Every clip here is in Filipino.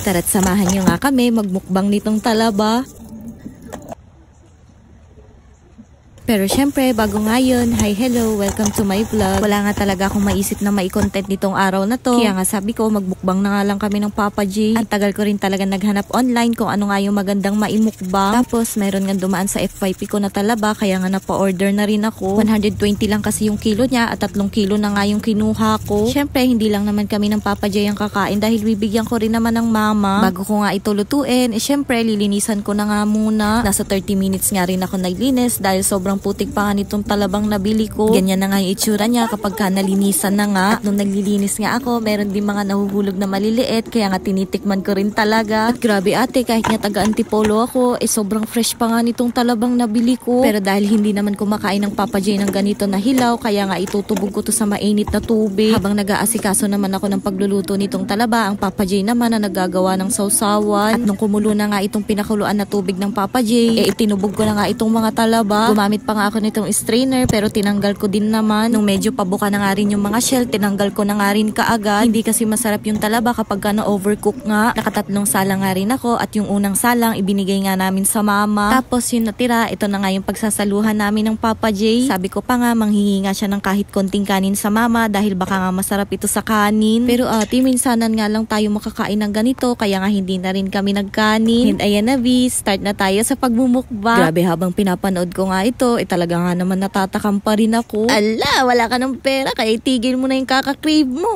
Tara't samahan nyo nga kami magmukbang nitong talaba. Pero syempre, bago ngayon, hi, hello, welcome to my vlog. Wala nga talaga akong maisip na mai-content nitong araw na to. Kaya nga sabi ko, magbukbang na nga lang kami ng Papa J. Ang tagal ko rin talaga naghanap online kung ano nga yung magandang maimukbang. Tapos, mayroon nga dumaan sa FYP ko na talaba, kaya nga napa-order na rin ako. 120 lang kasi yung kilo niya at 3 kilo na nga yung kinuha ko. Syempre, hindi lang naman kami ng Papa J ang kakain dahil bibigyan ko rin naman ng mama. Bago ko nga ito lutuin, syempre, lilinisan ko na nga muna. Nasa 30 minutes nga rin ako naglinis dahil sobrang putik pa nga nitong talabang nabili ko. Ganyan na nga yung itsura niya kapag ka nalinisan na nga. At nung naglilinis nga ako, meron din mga nahuhulog na maliliit, kaya nga tinitikman ko rin talaga. At grabe ate, kahit nga taga Antipolo ako, sobrang fresh pa nga nitong talabang nabili ko. Pero dahil hindi naman kumakain ng Papa J ng ganito na hilaw, kaya nga itutubog ko to sa mainit na tubig. Habang nag-aasikaso naman ako ng pagluluto nitong talaba, ang Papa J naman na naggagawa ng sausawan. At nung kumulo na nga itong pinakuluan na tubig ng Papa J, itinubog ko na nga itong mga talaba. Gumamit pa nga ako nitong strainer pero tinanggal ko din naman. Nung medyo pabuka na nga rin yung mga shell, tinanggal ko na nga rin kaagad. Hindi kasi masarap yung talaba kapag na-overcook nga. Nakatatlong salang nga rin ako at yung unang salang ibinigay nga namin sa mama. Tapos yung natira, ito na nga yung pagsasaluhan namin ng Papa J. Sabi ko pa nga, manghihinga siya ng kahit konting kanin sa mama dahil baka nga masarap ito sa kanin. Pero ate, minsanan nga lang tayo makakain ng ganito, kaya nga hindi na rin kami nagkanin. And ayan na B, start na tayo sa pagmumukbang. Grabe, habang pinapanood ko nga ito, talaga nga naman natatakam pa rin ako. Ala, wala ka ng pera kaya itigil mo na yung kakakrave mo.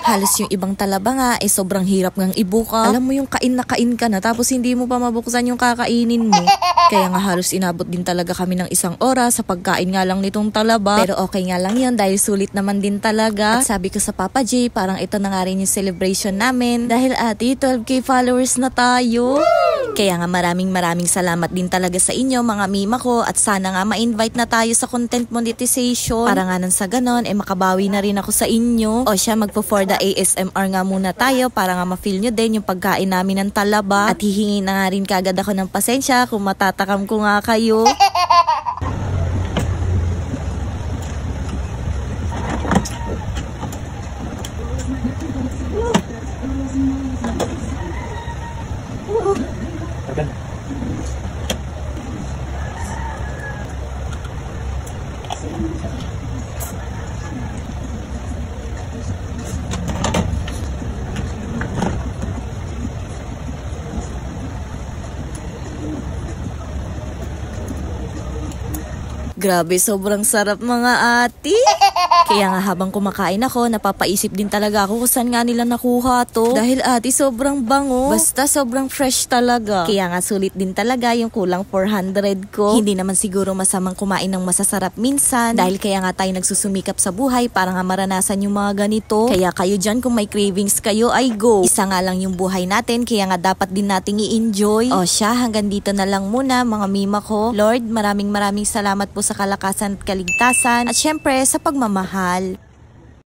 Halos yung ibang talaba nga sobrang hirap ngang ibuka. Alam mo yung kain na kain ka na tapos hindi mo pa mabuksan yung kakainin mo. Kaya nga halos inabot din talaga kami ng 1 oras sa pagkain nga lang nitong talaba. Pero okay nga lang yun dahil sulit naman din talaga. At sabi ko sa Papa J, parang ito na nga rin yung celebration namin. Dahil ate, 12K followers na tayo. Kaya nga maraming salamat din talaga sa inyo mga mima ko at sana nga ma-invite na tayo sa content monetization para nga nang sa ganon makabawi na rin ako sa inyo. O siya, magpo for the ASMR nga muna tayo para nga ma-feel nyo din yung pagkain namin ng talaba. At hihingi na nga rin kagad ako ng pasensya kung matatakam ko nga kayo. Grabe, sobrang sarap mga ate. Kaya nga habang kumakain ako, napapaisip din talaga ako kung saan nga nila nakuha to. Dahil ate, sobrang bango. Basta sobrang fresh talaga. Kaya nga sulit din talaga yung kulang 400 ko. Hindi naman siguro masamang kumain ng masasarap minsan. Dahil kaya nga tayo nagsusumikap sa buhay para nga maranasan yung mga ganito. Kaya kayo dyan kung may cravings kayo, ay go. Isa nga lang yung buhay natin, kaya nga dapat din nating i-enjoy. O siya, hanggang dito na lang muna mga mima ko. Lord, maraming salamat po sa kalakasan at kaligtasan at syempre sa pagmamahal.